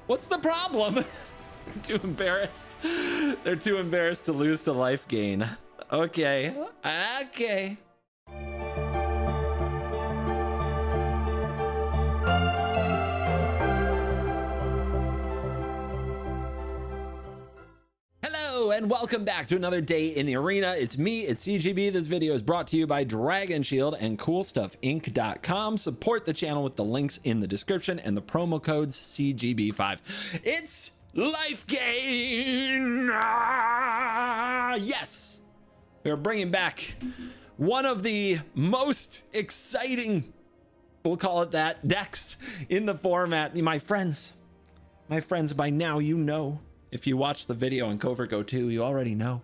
What's the problem? They're too embarrassed. They're too embarrassed to lose to life gain. Okay. Okay. Hello and welcome back to another day in the arena. It's me, it's CGB. This video is brought to you by Dragon Shield and CoolStuffInc.com. Support the channel with the links in the description and the promo codes CGB5. It's life gain. Yes, we're bringing back one of the most exciting, we'll call it that, decks in the format. My friends, by now you know. If you watched the video on CovertGo 2, you already know.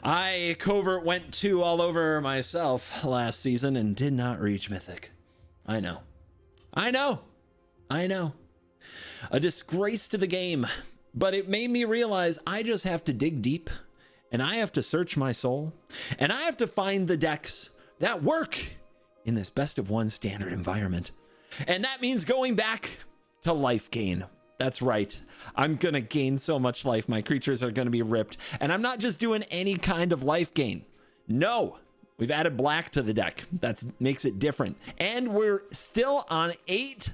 I Covert went 2 all over myself last season and did not reach Mythic. I know. A disgrace to the game, but it made me realize I just have to dig deep and I have to search my soul and I have to find the decks that work in this best of one standard environment. And that means going back to life gain. That's right. I'm gonna gain so much life. My creatures are gonna be ripped. And I'm not just doing any kind of life gain. No, we've added black to the deck. That makes it different. And we're still on 8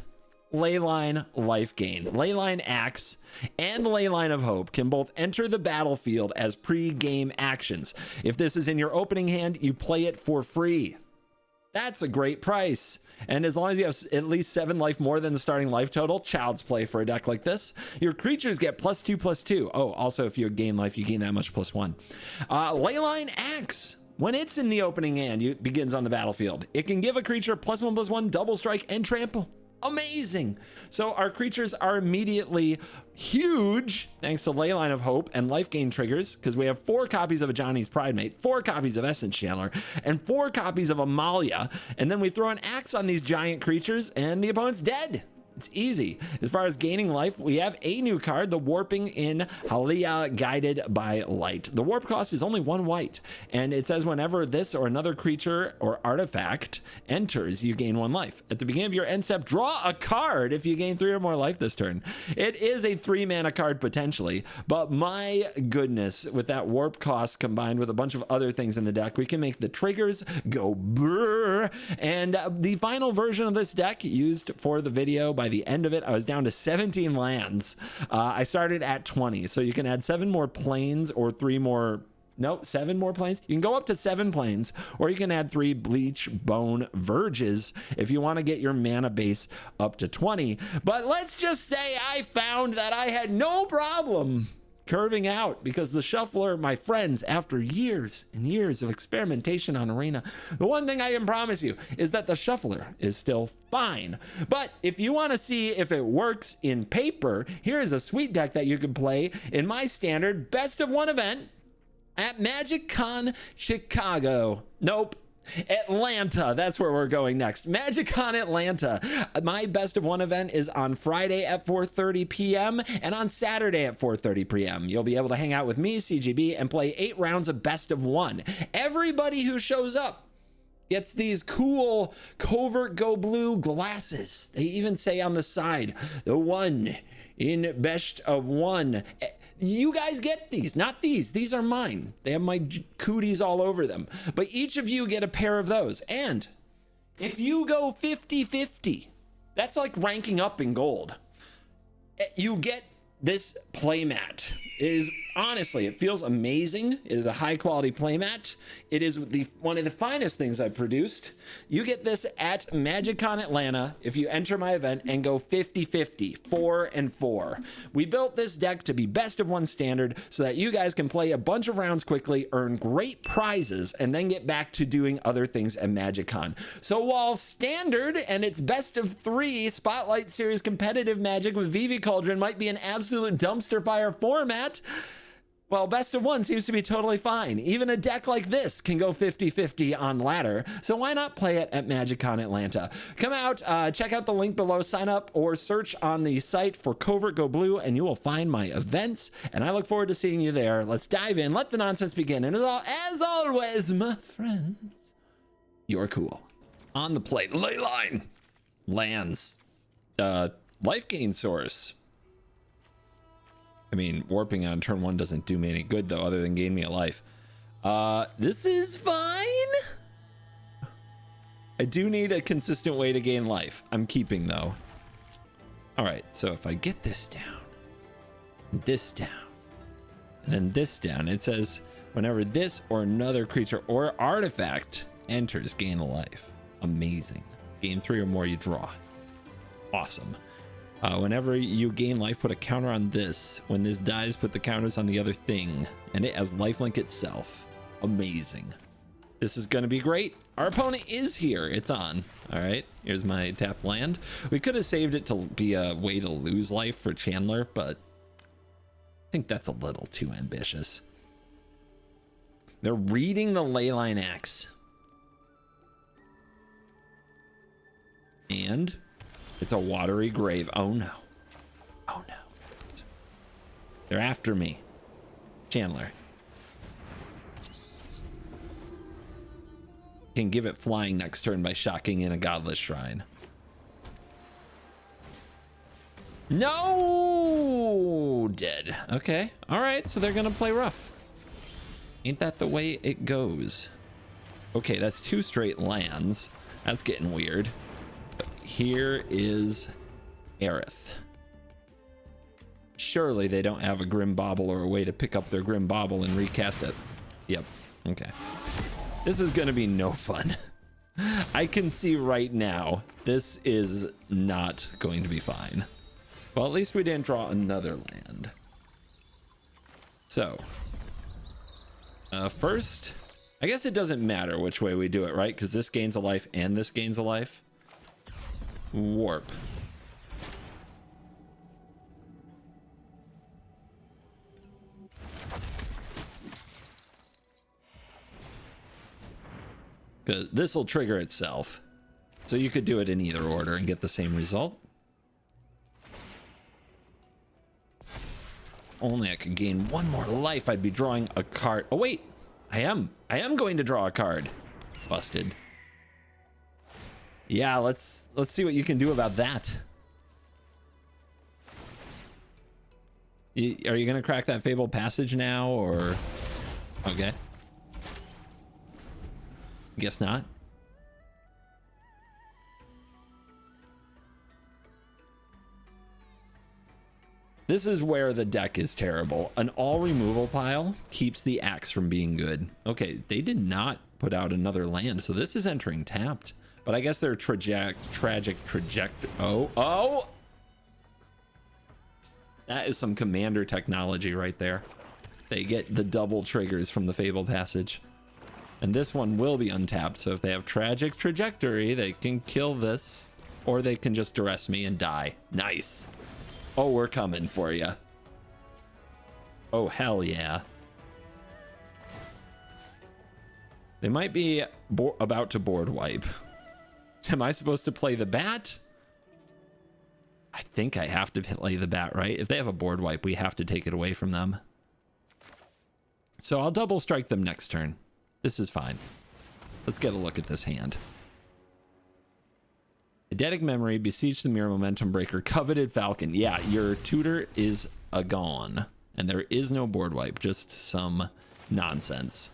Leyline life gain. Leyline Axe and Leyline of Hope can both enter the battlefield as pre-game actions. If this is in your opening hand, you play it for free. That's a great price. And as long as you have at least 7 life more than the starting life total, child's play for a deck like this. Your creatures get +2/+2. Oh, also if you gain life, you gain that much +1. Leyline Axe, when it's in the opening hand, it begins on the battlefield. It can give a creature +1/+1, double strike, and trample. Amazing. So our creatures are immediately huge thanks to Leyline of Hope and life gain triggers, because we have 4 copies of a Johnny's Pridemate, 4 copies of Essence Chandler, and 4 copies of Amalia. And then we throw an axe on these giant creatures and the opponent's dead. It's easy. As far as gaining life, we have a new card, the Warping in Halia, Guided by Light. The warp cost is only 1 white, and it says whenever this or another creature or artifact enters, you gain 1 life. At the beginning of your end step, draw a card if you gain 3 or more life this turn. It is a 3-mana card potentially, but my goodness, with that warp cost combined with a bunch of other things in the deck, we can make the triggers go brrr. And the final version of this deck used for the video, by the end of it, I was down to 17 lands. I started at 20, so you can add 7 more planes or 7 more planes. You can go up to 7 planes, or you can add 3 Bleach Bone Verges if you want to get your mana base up to 20. But let's just say I found that I had no problem curving out, because the shuffler, my friends, after years and years of experimentation on Arena, the one thing I can promise you is that the shuffler is still fine. But if you want to see if it works in paper, here is a sweet deck that you can play in my standard best of one event at MagicCon Chicago. Nope. Atlanta, that's where we're going next. MagicCon Atlanta. My best of one event is on Friday at 4:30 p.m. and on Saturday at 4:30 p.m. You'll be able to hang out with me, CGB, and play 8 rounds of best of one. Everybody who shows up gets these cool CovertGoBlue glasses. They even say on the side, the one in best of one. You guys get these, not these. These are mine. They have my cooties all over them. But each of you get a pair of those. And if you go 50-50, that's like ranking up in gold. You get this playmat. It is, honestly, it feels amazing. It is a high quality playmat. It is one of the finest things I've produced. You get this at MagicCon Atlanta if you enter my event and go 50-50, 4 and 4. We built this deck to be best of one standard so that you guys can play a bunch of rounds quickly, earn great prizes, and then get back to doing other things at MagicCon. So while standard and its best of 3 Spotlight Series competitive Magic with Vivi Cauldron might be an absolute dumpster fire format, well, best of one seems to be totally fine. Even a deck like this can go 50-50 on ladder, so why not play it at MagicCon Atlanta? Come out, check out the link below, sign up, or search on the site for CovertGoBlue, and you will find my events, and I look forward to seeing you there. Let's dive in, let the nonsense begin, and as always, my friends, you're cool. On the plate, Leyline lands, life gain source. I mean, warping on turn 1 doesn't do me any good, though, other than gain me a life. This is fine. I do need a consistent way to gain life. I'm keeping, though. All right, so if I get this down, and then this down, it says whenever this or another creature or artifact enters, gain a life. Amazing. Gain 3 or more, you draw. Awesome. Whenever you gain life, put a counter on this. When this dies, put the counters on the other thing, and it has lifelink itself. Amazing. This is going to be great. Our opponent is here. It's on. All right, here's my tap land. We could have saved it to be a way to lose life for Chandler, but I think that's a little too ambitious. They're reading the Leyline Axe. And it's a watery grave. Oh no. Oh no. They're after me. Chandler. Can give it flying next turn by shocking in a godless shrine. No! Dead. Okay. All right. So they're going to play rough. Ain't that the way it goes? Okay. That's 2 straight lands. That's getting weird. But here is Aerith. Surely they don't have a Grim Bauble or a way to pick up their Grim Bauble and recast it. Yep. Okay. This is going to be no fun. I can see right now this is not going to be fine. Well, at least we didn't draw another land. So, first, I guess it doesn't matter which way we do it, right? Because this gains a life and this gains a life. Warp. Because this will trigger itself. So you could do it in either order and get the same result. Only I could gain 1 more life, I'd be drawing a card. Oh wait, I am going to draw a card. Busted. Yeah, let's see what you can do about that. Are you gonna crack that Fabled Passage now, or? Okay. Guess not. This is where the deck is terrible. An all removal pile keeps the axe from being good. Okay, they did not put out another land, so this is entering tapped. But I guess their tragic trajectory. Oh! That is some commander technology right there. They get the double triggers from the Fabled Passage. And this one will be untapped, so if they have tragic trajectory, they can kill this. Or they can just duress me and die. Nice. Oh, we're coming for you. Oh, hell yeah. They might be about to board wipe. Am I supposed to play the bat? I think I have to play the bat, right? If they have a board wipe, we have to take it away from them. So I'll double strike them next turn. This is fine. Let's get a look at this hand. Eidetic Memory, Besiege the Mirror, Momentum Breaker, Coveted Falcon. Yeah, your tutor is a gone. And there is no board wipe, just some nonsense.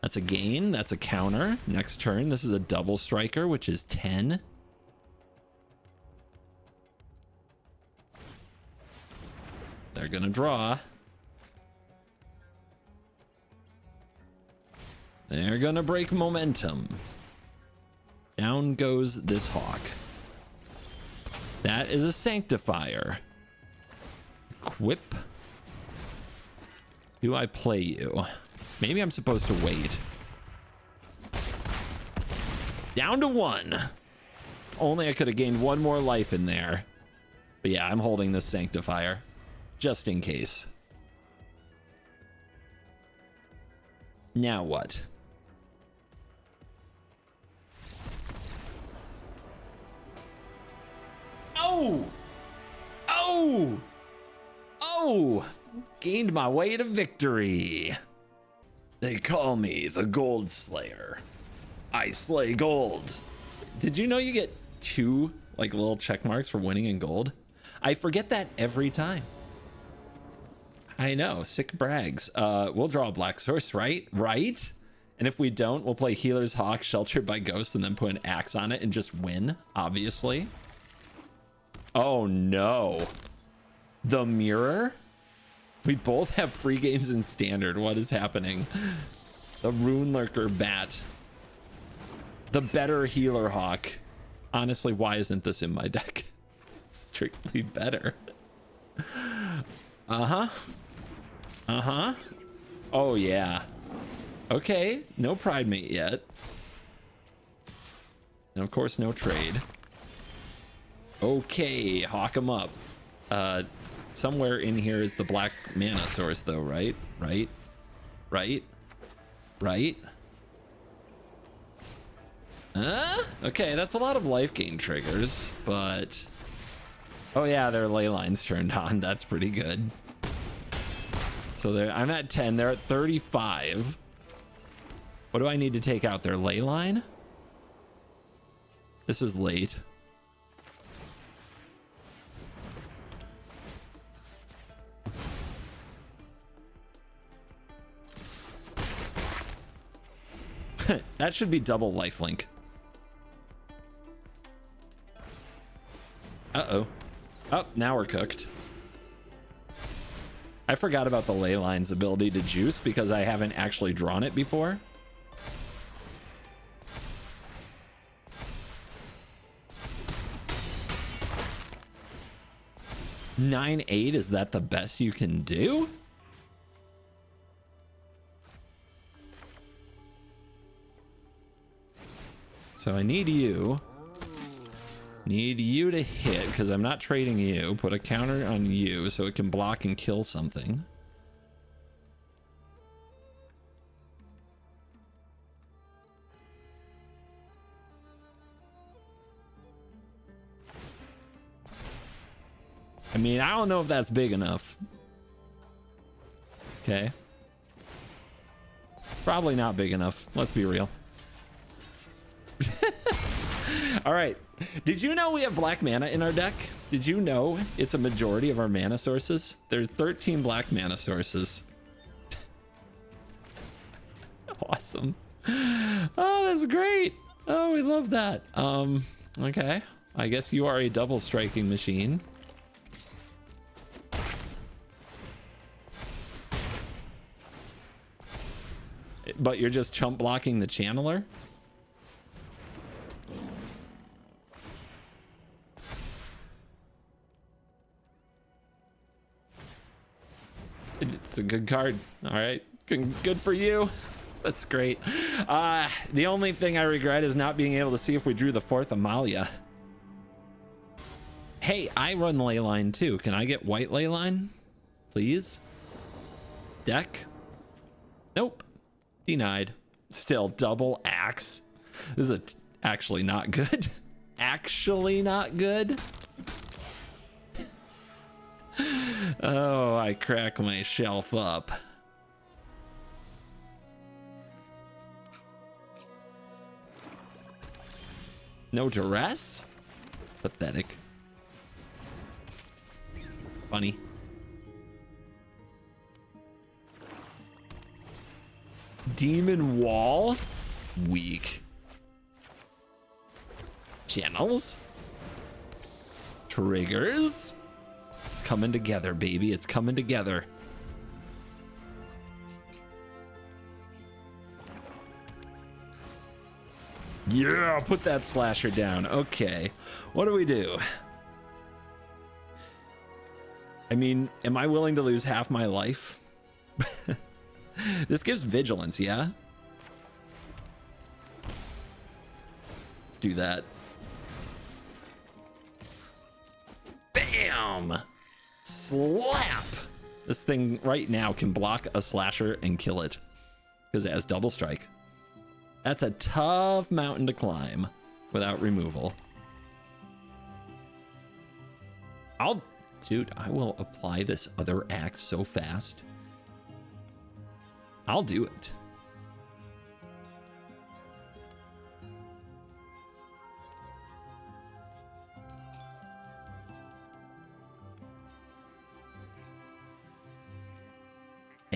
That's a gain, that's a counter. Next turn, this is a double striker, which is 10. They're gonna draw. They're gonna break momentum. Down goes this hawk. That is a sanctifier. Equip. Do I play you? Maybe I'm supposed to wait. Down to 1. If only I could have gained 1 more life in there. But yeah, I'm holding this sanctifier. Just in case. Now what? Oh! Oh! Oh! Gained my way to victory. They call me the Gold Slayer. I slay gold. Did you know you get 2 like little check marks for winning in gold? I forget that every time. I know, sick brags. We'll draw a black source, right? Right? And if we don't, we'll play Healer's Hawk, Sheltered by Ghost, and then put an axe on it and just win, obviously. Oh no. The mirror? We both have free games in Standard. What is happening? The Rune Lurker Bat. The better Healer Hawk. Honestly, why isn't this in my deck? It's strictly better. Uh-huh. Uh-huh. Oh, yeah. Okay, no Pride Mate yet. And of course, no trade. Okay, hawk him up. Somewhere in here is the black mana source, though, right? Right? Right? Right? Okay, that's a lot of life gain triggers, but... Oh yeah, their ley lines turned on. That's pretty good. So I'm at 10. They're at 35. What do I need to take out? Their ley line? This is late. That should be double lifelink. Uh-oh. Oh, now we're cooked. I forgot about the ley line's ability to juice because I haven't actually drawn it before. $9-8, is that the best you can do? So I need you to hit because I'm not trading you. Put a counter on you so it can block and kill something. I mean, I don't know if that's big enough. Okay. Probably not big enough. Let's be real. All right. Did you know we have black mana in our deck? Did you know it's a majority of our mana sources? There's 13 black mana sources. Awesome. Oh, that's great. Oh, we love that. Okay. I guess you are a double striking machine. But you're just chump blocking the channeler? It's a good card. All right. Good for you. That's great. The only thing I regret is not being able to see if we drew the fourth Amalia. Hey, I run Leyline too. Can I get white Leyline? Please? Deck? Nope. Denied. Still double axe. This is actually not good. Actually not good. Oh, I crack my shelf up. No duress? Pathetic. Funny. Demon Wall? Weak. Channels? Triggers? It's coming together, baby. It's coming together. Yeah, put that slasher down. Okay. What do we do? I mean, am I willing to lose half my life? This gives vigilance, yeah? Let's do that. Bam! Slap! This thing right now can block a slasher and kill it because it has double strike. That's a tough mountain to climb without removal. Dude, I will apply this other axe so fast. I'll do it.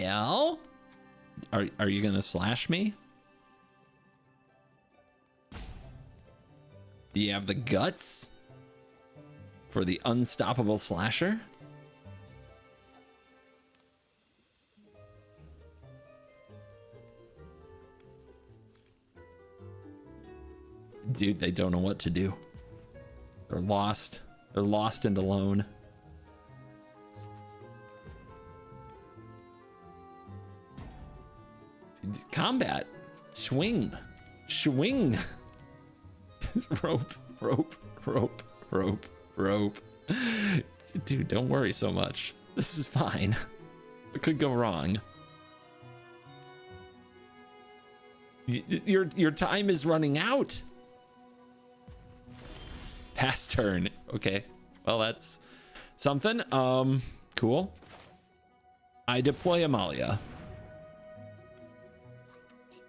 hell? Are you gonna slash me? Do you have the guts for the unstoppable slasher? Dude, they don't know what to do. They're lost. They're lost and alone. Combat. Swing. Swing. Rope, rope, rope, rope, rope. Dude, don't worry so much. This is fine. What could go wrong? Your time is running out. Pass turn. Okay. Well, that's something. Cool. I deploy Amalia.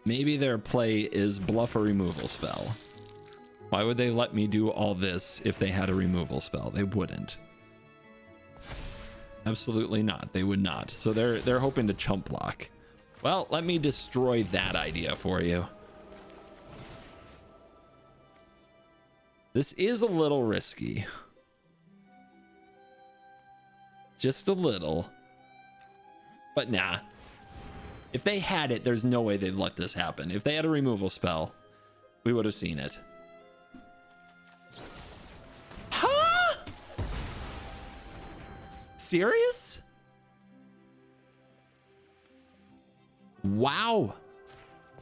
Maybe their play is bluff a removal spell. Why would they let me do all this if they had a removal spell? They wouldn't. Absolutely not. They would not. So they're hoping to chump block. Well, let me destroy that idea for you. This is a little risky. Just a little. But nah. If they had it, there's no way they'd let this happen. If they had a removal spell, we would have seen it. Huh? Serious? Wow.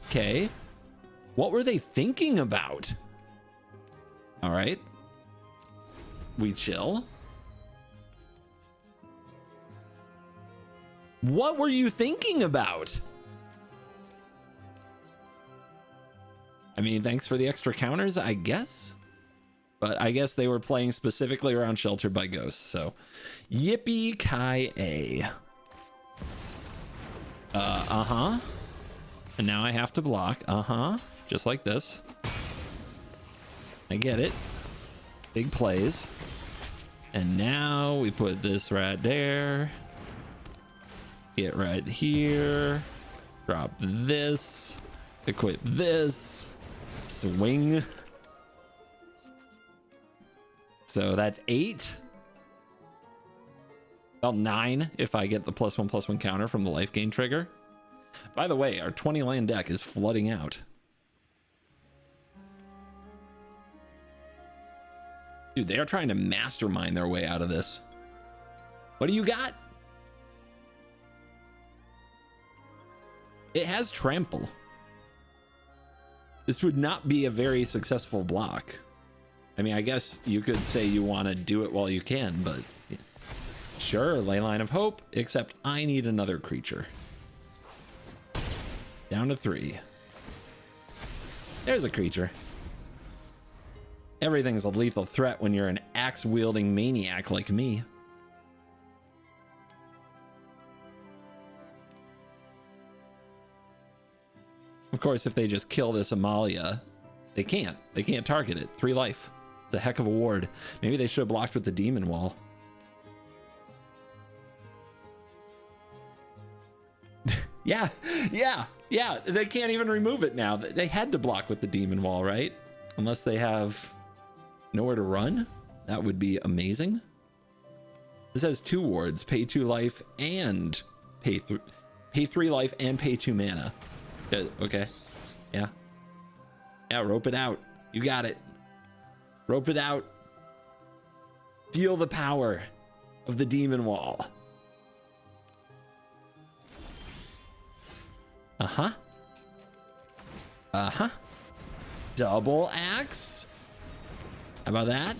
Okay. What were they thinking about? All right. We chill. What were you thinking about? I mean, thanks for the extra counters, I guess. But I guess they were playing specifically around Sheltered by Ghosts, so yippee-ki-yay. Uh-huh. And now I have to block. Uh-huh. Just like this. I get it. Big plays. And now we put this right there. Get right here. Drop this. Equip this. Swing. So that's 8. Well, 9 if I get the +1/+1 counter from the life gain trigger. By the way, our 20 land deck is flooding out. Dude, they are trying to mastermind their way out of this. What do you got? It has trample. This would not be a very successful block. I mean, I guess you could say you want to do it while you can, but yeah. Sure, Leyline of Hope, except I need another creature. Down to 3. There's a creature. Everything's a lethal threat when you're an axe-wielding maniac like me. Of course, if they just kill this Amalia, they can't. They can't target it. 3 life. It's a heck of a ward. Maybe they should have blocked with the Demon Wall. Yeah. They can't even remove it now. They had to block with the Demon Wall, right? Unless they have nowhere to run. That would be amazing. This has 2 wards. Pay 2 life and pay 3 life and pay 2 mana. Okay. Yeah, rope it out. You got it. Rope it out. Feel the power of the Demon Wall. Uh-huh. Uh-huh. Double axe. How about that?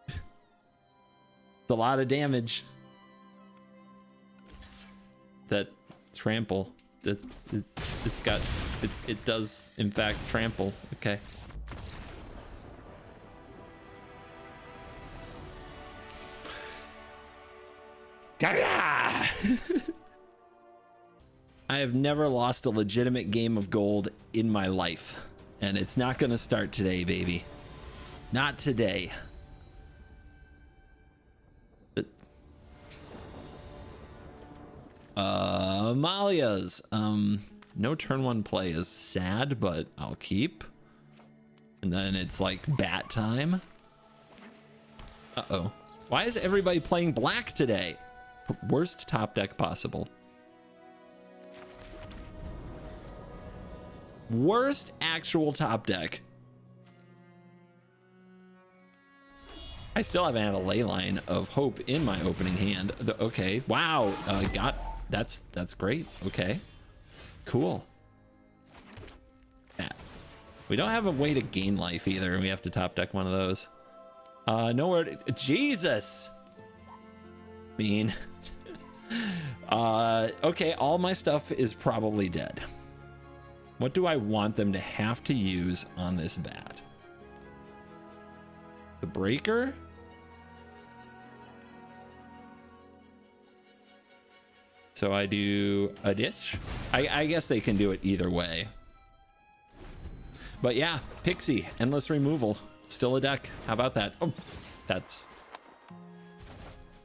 It's a lot of damage. That trample. It's got it does in fact trample. Okay. I have never lost a legitimate game of Gold in my life, and it's not gonna start today, baby. Not today. Amalia's. No turn one play is sad, but I'll keep. And then it's like bat time. Uh-oh. Why is everybody playing black today? Worst top deck possible. Worst actual top deck. I still haven't had a Leyline of Hope in my opening hand. Okay, wow. That's great. Okay, cool. Yeah. We don't have a way to gain life either. We have to top deck one of those. Nowhere to, Jesus. Mean. Okay, all my stuff is probably dead. What do I want them to have to use on this bat? The breaker? So I do a ditch. I guess they can do it either way. But yeah, Pixie, endless removal. Still a deck. How about that? Oh,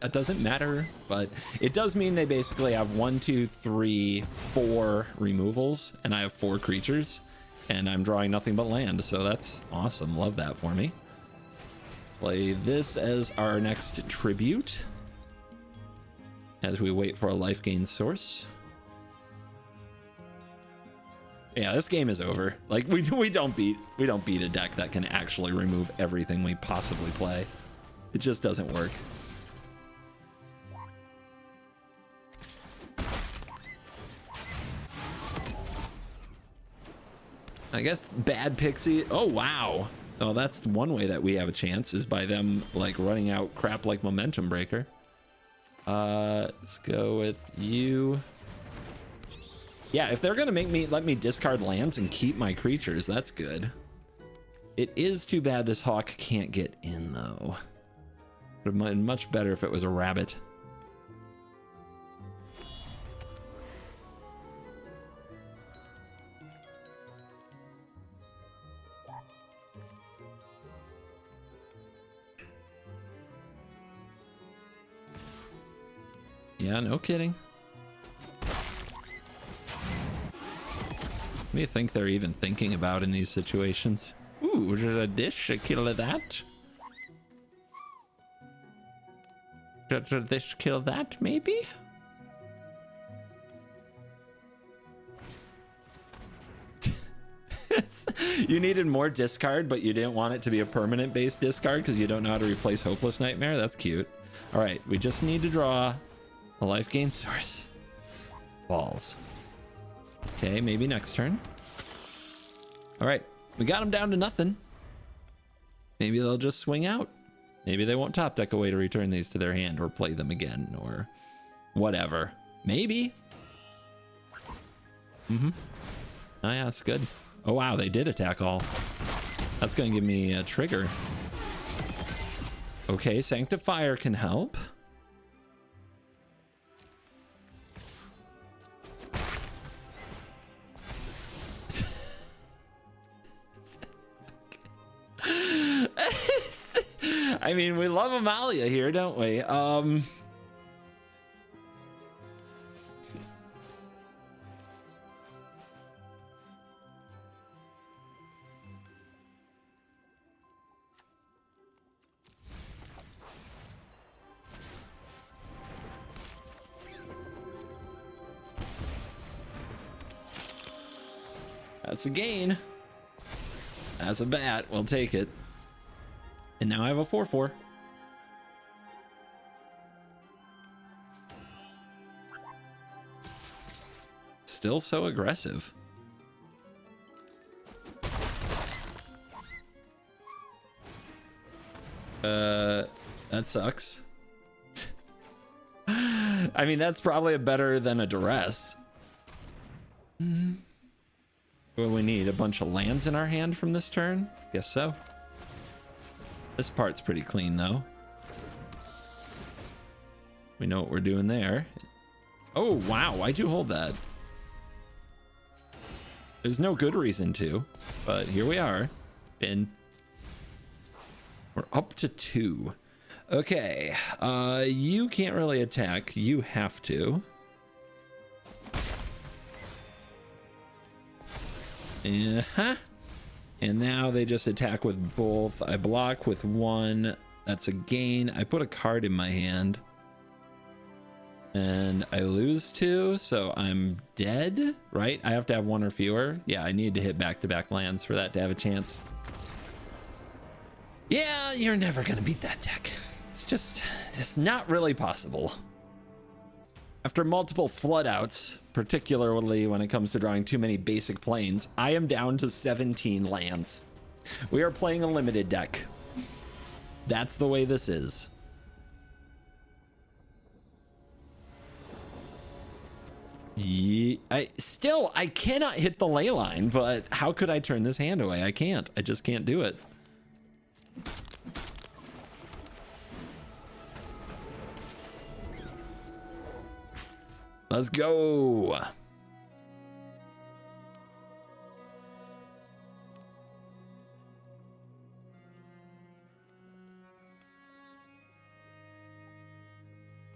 that doesn't matter, but it does mean they basically have 1, 2, 3, 4 removals, and I have 4 creatures, and I'm drawing nothing but land, so that's awesome. Love that for me. Play this as our next tribute as we wait for a life gain source. Yeah, this game is over. Like we don't beat a deck that can actually remove everything we possibly play. It just doesn't work. I guess bad Pixie. Oh wow. Oh, that's one way that we have a chance, is by them like running out crap like Momentum Breaker. Let's go with you. Yeah, if they're gonna let me discard lands and keep my creatures, that's good. It is too bad this hawk can't get in though. Would have been much better if it was a rabbit. Yeah, no kidding. What do you think they're even thinking about in these situations? Ooh, is it a dish? A kill that? Did this kill that, maybe? You needed more discard, but you didn't want it to be a permanent based discard because you don't know how to replace Hopeless Nightmare? That's cute. All right, we just need to draw a life gain source. Balls. Okay, maybe next turn. All right, we got them down to nothing. Maybe they'll just swing out. Maybe they won't top deck a way to return these to their hand or play them again or whatever. Maybe. Mm-hmm. Oh yeah, that's good. Oh wow, they did attack all. That's going to give me a trigger. Okay, Sanctifier can help. I mean, we love Amalia here, don't we? That's a gain. That's a bat. We'll take it. And now I have a 4/4. Still so aggressive. That sucks. I mean, that's probably better than a duress. What do we need? A bunch of lands in our hand from this turn? Guess so. This part's pretty clean though. We know what we're doing there. Oh wow, why'd you hold that? There's no good reason to, but here we are. And we're up to 2. Okay, you can't really attack. You have to. Uh-huh. And now they just attack with both. I block with one. That's a gain. I put a card in my hand. And I lose 2, so I'm dead, right? I have to have 1 or fewer. Yeah, I need to hit back-to-back lands for that to have a chance. Yeah, you're never gonna beat that deck. It's not really possible. After multiple flood outs, particularly when it comes to drawing too many basic planes, I am down to 17 lands. We are playing a limited deck. That's the way this is. I cannot hit the ley line, but how could I turn this hand away? I can't. I just can't do it. Let's go.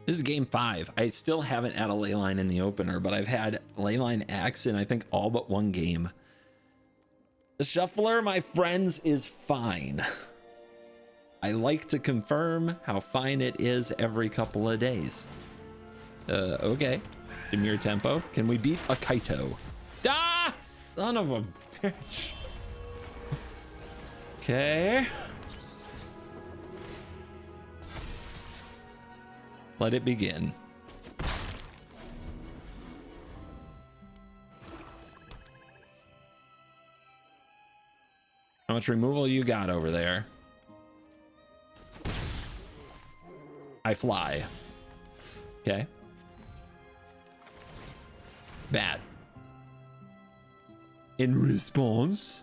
This is game 5. I still haven't had a Leyline in the opener, but I've had Leyline X in I think all but 1 game. The shuffler, my friends, is fine. I like to confirm how fine it is every couple of days. Okay. Demir tempo. Can we beat a Kaito? Ah, son of a bitch. Okay. Let it begin. How much removal you got over there? I fly. Okay. Bad. In response,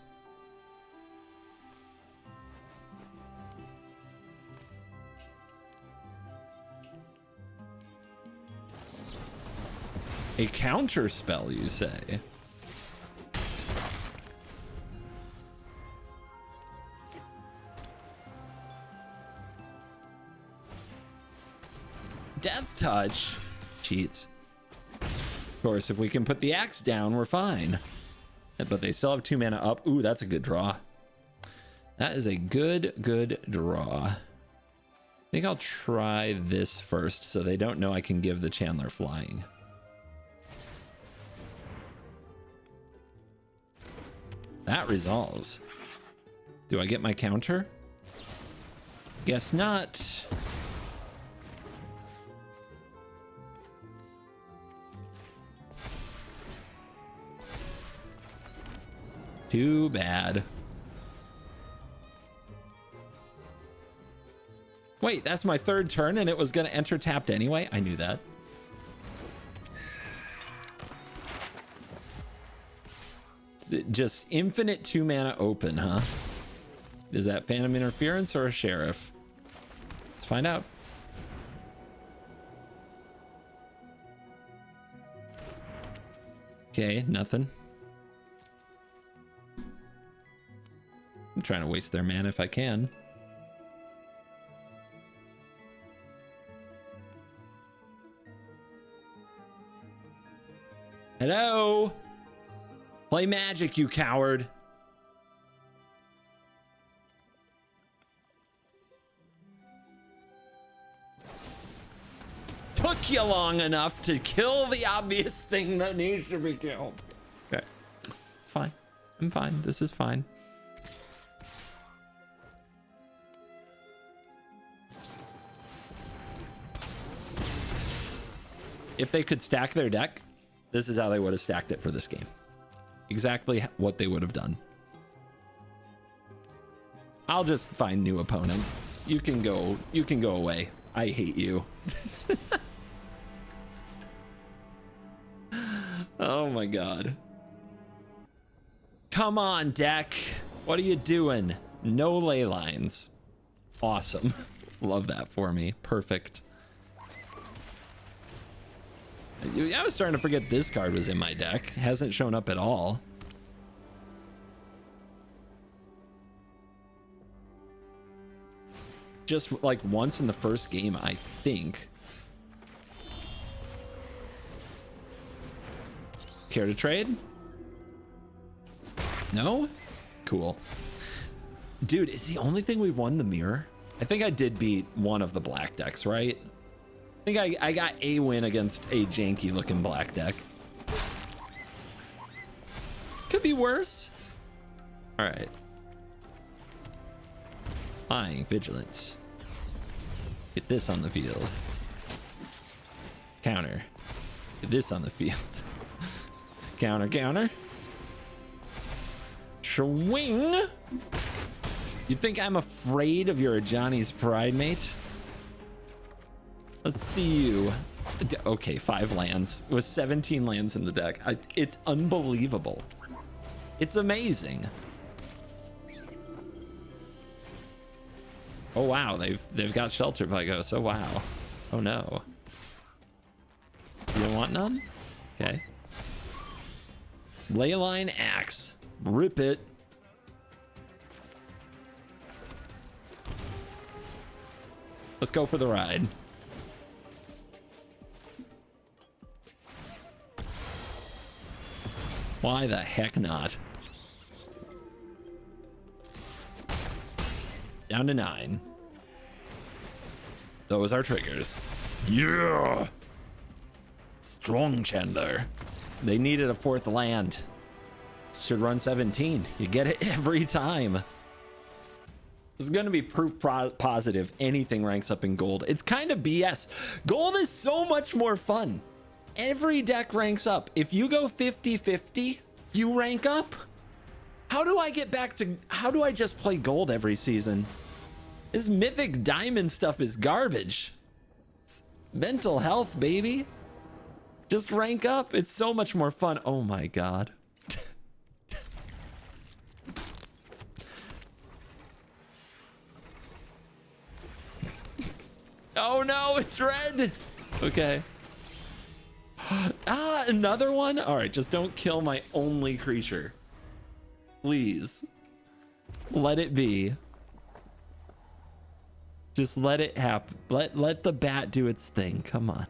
a counter spell, you say? Death touch cheats. Of course, if we can put the axe down, we're fine. But they still have 2 mana up. Ooh, that's a good draw. That is a good draw. I think I'll try this first so they don't know I can give the Chandler flying. That resolves. Do I get my counter? Guess not. Too bad. Wait, that's my 3rd turn and it was going to enter tapped anyway? I knew that. Just infinite 2 mana open, huh? Is that Phantom Interference or a Sheriff? Let's find out. Okay, nothing. I'm trying to waste their mana if I can. Hello? Play Magic, you coward. Took you long enough to kill the obvious thing that needs to be killed. Okay. It's fine. I'm fine. This is fine. If they could stack their deck, this is how they would have stacked it for this game. Exactly what they would have done. I'll just find new opponent. You can go away. I hate you. Oh my god. Come on, deck. What are you doing? No ley lines. Awesome. Love that for me. Perfect. I was starting to forget this card was in my deck. Hasn't shown up at all. Just like once in the first game, I think. Care to trade? No? Cool. Dude, is the only thing we've won the mirror? I think I did beat one of the black decks, right? I think I got a win against a janky looking black deck. Could be worse. All right. Flying vigilance. Get this on the field. Counter. Get this on the field. Counter, counter. Swing. You think I'm afraid of your Johnny's pride, mate? Let's see you. Okay, 5 lands. It was 17 lands in the deck. It's unbelievable. It's amazing. Oh wow, they've got Shelter by Ghost. Oh wow. Oh no. You don't want none? Okay. Leyline Axe. Rip it. Let's go for the ride. Why the heck not? Down to 9. Those are triggers. Yeah! Strong Chandler. They needed a 4th land. Should run 17. You get it every time. This is going to be proof positive. Anything ranks up in gold. It's kind of BS. Gold is so much more fun. Every deck ranks up. If you go 50-50, you rank up. How do I get back to... How do I just play gold every season? This mythic diamond stuff is garbage. It's mental health, baby. Just rank up. It's so much more fun. Oh my god. Oh no, it's red. Okay. Ah, another one? All right, just don't kill my only creature. Please. Let it be. Just let it happen. Let the bat do its thing. Come on.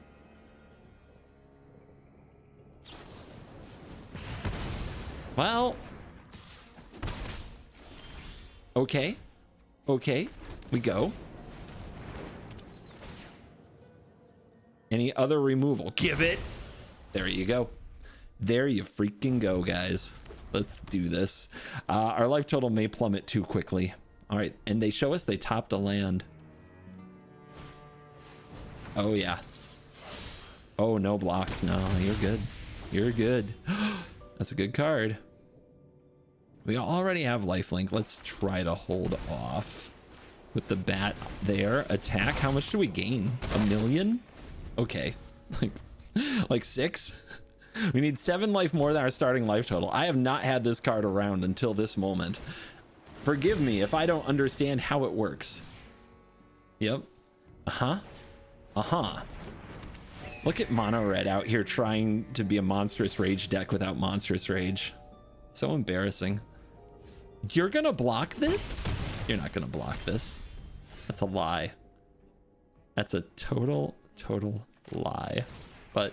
Well. Okay. Okay. We go. Any other removal? Give it. There you go. There you freaking go, guys. Let's do this. Our life total may plummet too quickly. All right, and they show us they topped a land. Oh yeah. Oh, no blocks. No, you're good. You're good. That's a good card. We already have lifelink. Let's try to hold off with the bat there. Attack. How much do we gain? 1 million? Okay. Like 6? We need 7 life more than our starting life total. I have not had this card around until this moment. Forgive me if I don't understand how it works. Yep. Look at Mono Red out here trying to be a Monstrous Rage deck without Monstrous Rage. So embarrassing. You're gonna block this? You're not gonna block this. That's a lie. That's a total lie. But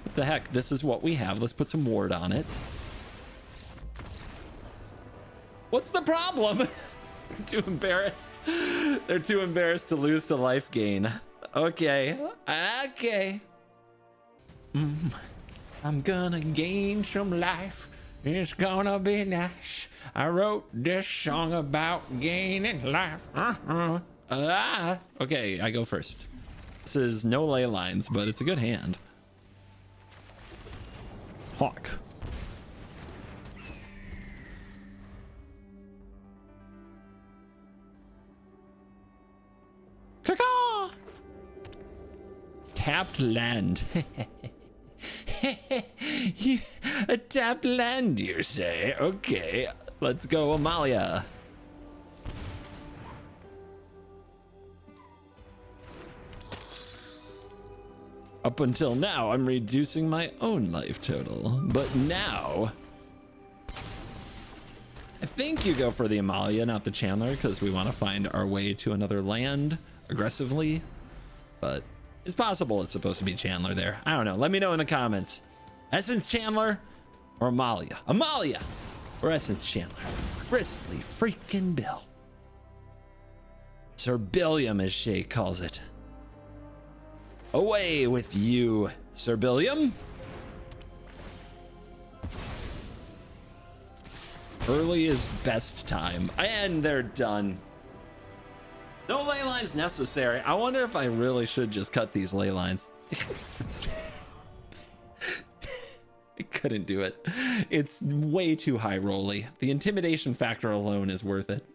what the heck? This is what we have. Let's put some ward on it. What's the problem? They're too embarrassed. They're too embarrassed to lose to life gain. Okay. Okay. I'm gonna gain some life. It's gonna be nice. I wrote this song about gaining life. Okay, I go first. This is no ley lines, but it's a good hand. Hawk. Caw-caw! Tapped land. A tapped land, you say? Okay, let's go, Amalia. Up until now, I'm reducing my own life total, but now I think you go for the Amalia, not the Chandler, because we want to find our way to another land aggressively, but it's possible it's supposed to be Chandler there. I don't know. Let me know in the comments. Essence Chandler or Amalia? Amalia! or Essence Chandler. Bristly freaking Bill. Sir Billiam, as Shay calls it. Away with you, Sir Billiam. Early is best time. And they're done. No ley lines necessary. I wonder if I really should just cut these ley lines. I couldn't do it. It's way too high rolly. The intimidation factor alone is worth it.